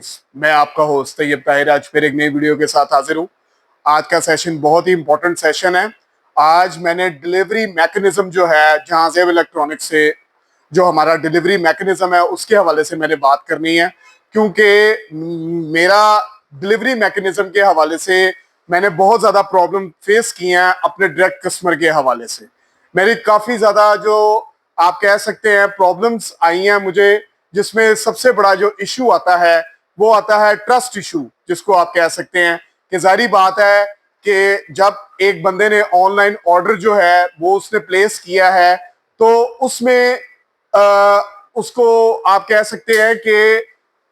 Viewers, मैं आपका host Tayyab Tahir आज फिर एक नई वीडियो के साथ हाजिर हूँ। आज का सेशन बहुत ही इंपॉर्टेंट सेशन है। आज मैंने डिलीवरी मैकेनिज्म जो है जहां ज़ेब इलेक्ट्रॉनिक्स से जो हमारा डिलीवरी मैकेनिज्म है उसके हवाले से मैंने बात करनी है, क्योंकि मेरा डिलीवरी मैकेनिज्म के हवाले से मैंने बहुत ज़्यादा प्रॉब्लम फेस की हैं अपने डायरेक्ट कस्टमर के हवाले से। मेरी काफ़ी ज़्यादा जो आप कह सकते हैं प्रॉब्लम्स आई हैं मुझे, जिसमें सबसे बड़ा जो इशू आता है वो आता है ट्रस्ट इशू, जिसको आप कह सकते हैं कि जाहिर बात है कि जब एक बंदे ने ऑनलाइन ऑर्डर जो है वो उसने प्लेस किया है तो उसमें उसको आप कह सकते हैं कि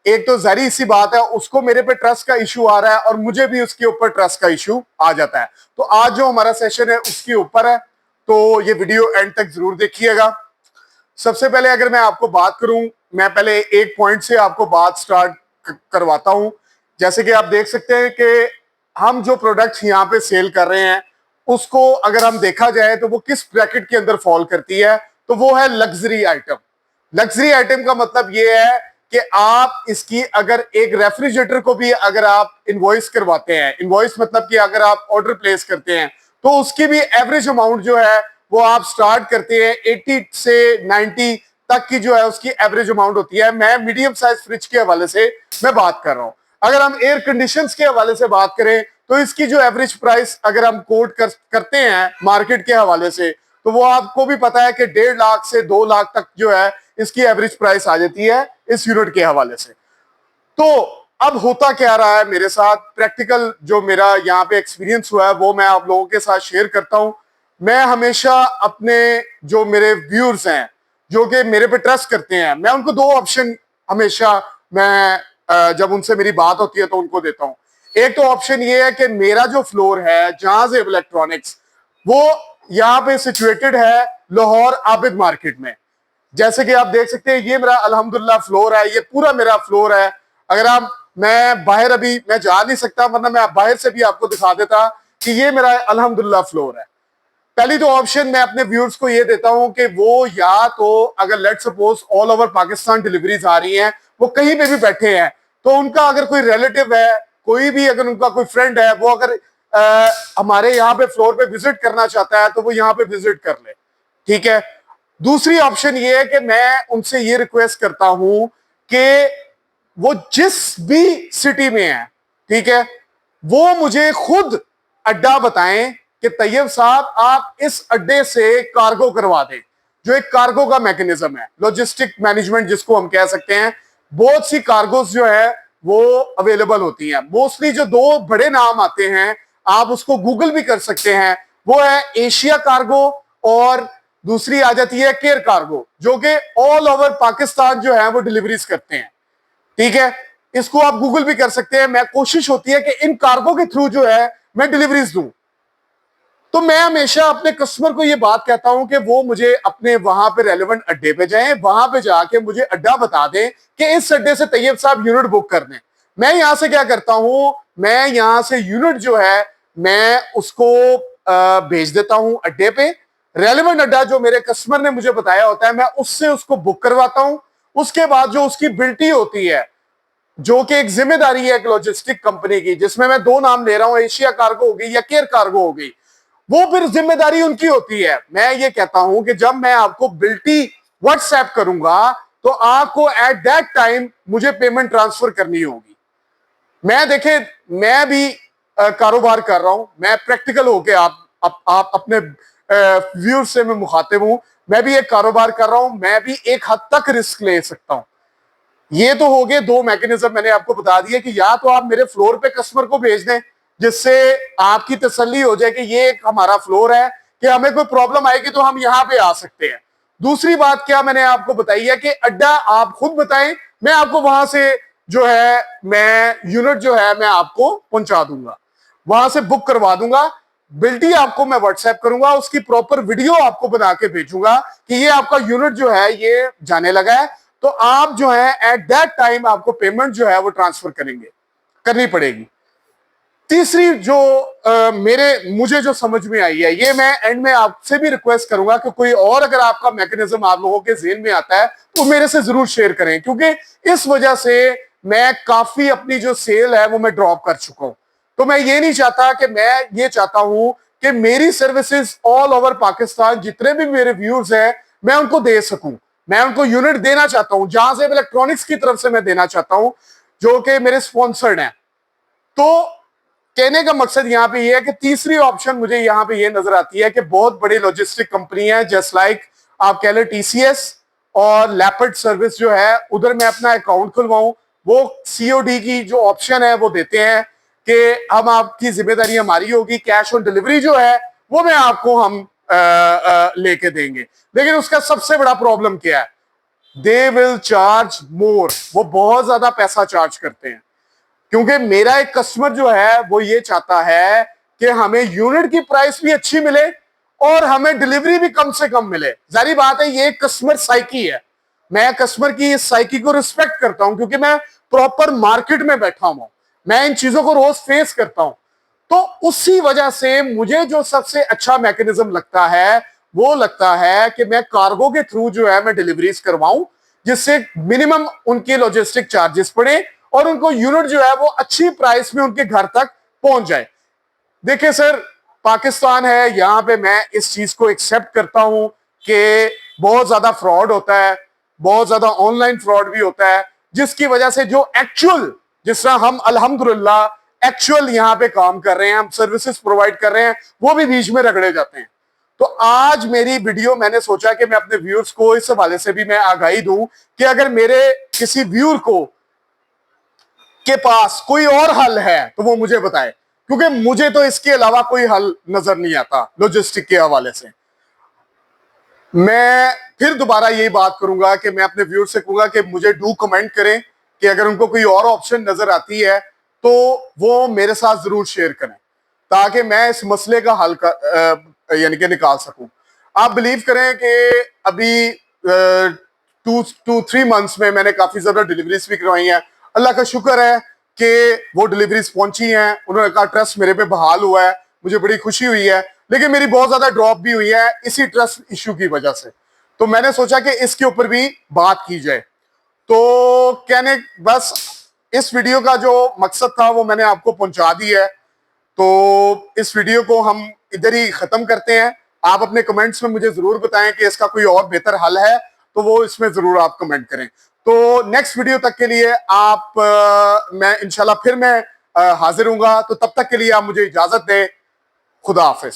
एक तो जाहिर सी बात है उसको मेरे पे ट्रस्ट का इशू आ रहा है और मुझे भी उसके ऊपर ट्रस्ट का इशू आ जाता है। तो आज जो हमारा सेशन है उसके ऊपर है, तो ये वीडियो एंड तक जरूर देखिएगा। सबसे पहले अगर मैं आपको बात करूं, मैं पहले एक पॉइंट से आपको बात स्टार्ट करवाता हूं। जैसे कि आप देख सकते हैं कि हम जो प्रोडक्ट्स यहाँ पे सेल कर रहे हैं उसको अगर हम देखा जाए तो वो किस ब्रैकेट के अंदर फॉल करती है, तो वो है लग्जरी आइटम। लग्जरी आइटम का मतलब ये है कि आप इसकी अगर एक रेफ्रिजरेटर को भी अगर आप इनवॉइस करवाते हैं, इनवॉइस मतलब कि अगर आप ऑर्डर प्लेस करते हैं तो उसकी भी एवरेज अमाउंट जो है वो आप स्टार्ट करते हैं 80 से 90 तक की जो है उसकी एवरेज अमाउंट होती है। मैं मीडियम साइज फ्रिज के हवाले से मैं बात कर रहा हूं। अगर हम एयर कंडीशंस के हवाले से बात करें तो इसकी जो एवरेज प्राइस अगर हम कोट करते हैं मार्केट के हवाले से तो वो आपको भी पता है कि 1.5 लाख से 2 लाख तक जो है इसकी एवरेज प्राइस आ जाती है इस यूनिट के हवाले से। तो अब होता क्या रहा है मेरे साथ, प्रैक्टिकल जो मेरा यहाँ पे एक्सपीरियंस हुआ है वो मैं आप लोगों के साथ शेयर करता हूँ। मैं हमेशा अपने जो मेरे व्यूअर्स हैं जो कि मेरे पे ट्रस्ट करते हैं, मैं उनको दो ऑप्शन हमेशा मैं जब उनसे मेरी बात होती है तो उनको देता हूँ। एक तो ऑप्शन ये है कि मेरा जो फ्लोर है जहां ज़ेब इलेक्ट्रॉनिक्स वो यहाँ पे सिचुएटेड है लाहौर आबिद मार्केट में। जैसे कि आप देख सकते हैं ये मेरा अल्हम्दुलिल्लाह फ्लोर है, ये पूरा मेरा फ्लोर है। अगर आप मैं बाहर अभी मैं जा नहीं सकता वरना मैं बाहर से भी आपको दिखा देता कि ये मेरा अल्हम्दुलिल्लाह फ्लोर है। पहली तो ऑप्शन मैं अपने व्यूअर्स को ये देता हूं कि वो या तो अगर let suppose all over Pakistan deliveries आ रही हैं, वो कहीं पे भी बैठे हैं तो उनका अगर कोई रिलेटिव है, कोई भी अगर उनका कोई फ्रेंड है, वो अगर हमारे यहाँ पे फ्लोर पे विजिट करना चाहता है तो वो यहाँ पे विजिट कर ले, ठीक है। दूसरी ऑप्शन ये है कि मैं उनसे ये रिक्वेस्ट करता हूं कि वो जिस भी सिटी में है, ठीक है, वो मुझे खुद अड्डा बताएं कि तैयब साहब आप इस अड्डे से कार्गो करवा दें, जो एक कार्गो का मैकेनिज्म है, लॉजिस्टिक मैनेजमेंट जिसको हम कह सकते हैं। बहुत सी कार्गोस जो है वो अवेलेबल होती हैं। मोस्टली जो दो बड़े नाम आते हैं, आप उसको गूगल भी कर सकते हैं, वो है एशिया कार्गो और दूसरी आ जाती है केयर कार्गो, जो कि ऑल ओवर पाकिस्तान जो है वो डिलीवरीज करते हैं, ठीक है। इसको आप गूगल भी कर सकते हैं। मैं कोशिश होती है कि इन कार्गो के थ्रू जो है मैं डिलीवरीज दूं। तो मैं हमेशा अपने कस्टमर को ये बात कहता हूं कि वो मुझे अपने वहां पे रेलेवेंट अड्डे पे जाएं, वहां पे जाके मुझे अड्डा बता दें कि इस अड्डे से तैयब साहब यूनिट बुक कर दें। मैं यहां से क्या करता हूं, मैं यहां से यूनिट जो है मैं उसको भेज देता हूं अड्डे पे। रेलेवेंट अड्डा जो मेरे कस्टमर ने मुझे बताया होता है मैं उससे उसको बुक करवाता हूं। उसके बाद जो उसकी बिल्टी होती है, जो कि एक जिम्मेदारी है एक लॉजिस्टिक कंपनी की, जिसमें मैं दो नाम ले रहा हूं, एशिया कार्गो हो गई या केयर कार्गो हो गई, वो फिर जिम्मेदारी उनकी होती है। मैं ये कहता हूं कि जब मैं आपको बिल्टी व्हाट्सएप करूंगा तो आपको एट दैट टाइम मुझे पेमेंट ट्रांसफर करनी होगी। मैं देखे मैं भी कारोबार कर रहा हूं, मैं प्रैक्टिकल होके आप अपने व्यूअर से मैं मुखातिब हूं। मैं भी एक कारोबार कर रहा हूं, मैं भी एक हद तक रिस्क ले सकता हूं। ये तो हो गए दो मैकेनिज्म मैंने आपको बता दिया कि या तो आप मेरे फ्लोर पे कस्टमर को भेज दें जिससे आपकी तसल्ली हो जाए कि ये एक हमारा फ्लोर है कि हमें कोई प्रॉब्लम आएगी तो हम यहां पे आ सकते हैं। दूसरी बात क्या मैंने आपको बताई है कि अड्डा आप खुद बताएं, मैं आपको वहां से जो है मैं यूनिट जो है मैं आपको पहुंचा दूंगा, वहां से बुक करवा दूंगा। बिल्टी आपको मैं व्हाट्सएप करूंगा, उसकी प्रॉपर वीडियो आपको बना के भेजूंगा कि ये आपका यूनिट जो है ये जाने लगा है। तो आप जो है एट दैट टाइम आपको पेमेंट जो है वो ट्रांसफर करनी पड़ेगी। तीसरी जो मुझे जो समझ में आई है, ये मैं एंड में आपसे भी रिक्वेस्ट करूंगा कि कोई और अगर आपका मैकेनिज्म आप लोगों के ज़हन में आता है तो मेरे से जरूर शेयर करें, क्योंकि इस वजह से मैं काफी अपनी जो सेल है वो मैं ड्रॉप कर चुका हूं। तो मैं ये नहीं चाहता कि मैं ये चाहता हूं कि मेरी सर्विसेज ऑल ओवर पाकिस्तान जितने भी मेरे व्यूअर्स हैं मैं उनको दे सकूं। मैं उनको यूनिट देना चाहता हूं, जहां से इलेक्ट्रॉनिक्स की तरफ से मैं देना चाहता हूं, जो कि मेरे स्पॉन्सर्ड हैं। तो कहने का मकसद यहां पे ये है कि तीसरी ऑप्शन मुझे यहां पे ये नजर आती है कि बहुत बड़ी लॉजिस्टिक कंपनी है, जस्ट लाइक आप कह लो टीसीएस और लैपर्ड सर्विस जो है, उधर मैं अपना अकाउंट खुलवाऊं। वो सीओडी की जो ऑप्शन है वो देते हैं कि हम आपकी जिम्मेदारी हमारी होगी, कैश ऑन डिलीवरी जो है वो मैं आपको हम लेके देंगे। लेकिन उसका सबसे बड़ा प्रॉब्लम क्या है, दे विल चार्ज मोर, वो बहुत ज्यादा पैसा चार्ज करते हैं। क्योंकि मेरा एक कस्टमर जो है वो ये चाहता है कि हमें यूनिट की प्राइस भी अच्छी मिले और हमें डिलीवरी भी कम से कम मिले। जारी बात है, ये कस्टमर साइकी है। मैं कस्टमर की इस साइकी को रिस्पेक्ट करता हूं क्योंकि मैं प्रॉपर मार्केट में बैठा हूं, मैं इन चीजों को रोज फेस करता हूं। तो उसी वजह से मुझे जो सबसे अच्छा मैकेनिज्म लगता है वो लगता है कि मैं कार्गो के थ्रू जो है मैं डिलीवरीज करवाऊं, जिससे मिनिमम उनके लॉजिस्टिक चार्जेस पड़े और उनको यूनिट जो है वो अच्छी प्राइस में उनके घर तक पहुंच जाए। देखिए सर, पाकिस्तान है, यहां पे मैं इस चीज को एक्सेप्ट करता हूं कि बहुत ज्यादा फ्रॉड होता है, बहुत ज्यादा ऑनलाइन फ्रॉड भी होता है, जिसकी वजह से जो एक्चुअल, जिस तरह हम अल्हम्दुलिल्लाह एक्चुअल यहां पे काम कर रहे हैं, हम सर्विसेज प्रोवाइड कर रहे हैं, वो भी बीच में रगड़े जाते हैं। तो आज मेरी वीडियो मैंने सोचा कि मैं अपने व्यूअर्स को इस हवाले से भी मैं आगाही दूं कि अगर मेरे किसी व्यूअर को के पास कोई और हल है तो वो मुझे बताए, क्योंकि मुझे तो इसके अलावा कोई हल नजर नहीं आता लॉजिस्टिक के हवाले से। मैं फिर दोबारा यही बात करूंगा कि मैं अपने व्यूअर से कहूंगा कि मुझे डू कमेंट करें कि अगर उनको कोई और ऑप्शन नजर आती है तो वो मेरे साथ जरूर शेयर करें, ताकि मैं इस मसले का हल यानी कि निकाल सकूं। आप बिलीव करें कि अभी 2-3 मंथ्स में मैंने काफी ज्यादा डिलीवरीज भी करवाई हैं। अल्लाह का शुक्र है कि वो डिलीवरीज पहुंची हैं, उन्होंने कहा ट्रस्ट मेरे पे बहाल हुआ है, मुझे बड़ी खुशी हुई है। लेकिन मेरी बहुत ज्यादा ड्रॉप भी हुई है इसी ट्रस्ट इश्यू की वजह से। तो मैंने सोचा कि इसके ऊपर भी बात की जाए। तो कहने बस इस वीडियो का जो मकसद था वो मैंने आपको पहुंचा दी है। तो इस वीडियो को हम इधर ही खत्म करते हैं। आप अपने कमेंट्स में मुझे जरूर बताएं कि इसका कोई और बेहतर हल है, तो वो इसमें जरूर आप कमेंट करें। तो नेक्स्ट वीडियो तक के लिए आप मैं इंशाल्लाह फिर मैं हाजिर हूंगा। तो तब तक के लिए आप मुझे इजाजत दें। खुदा हाफिज।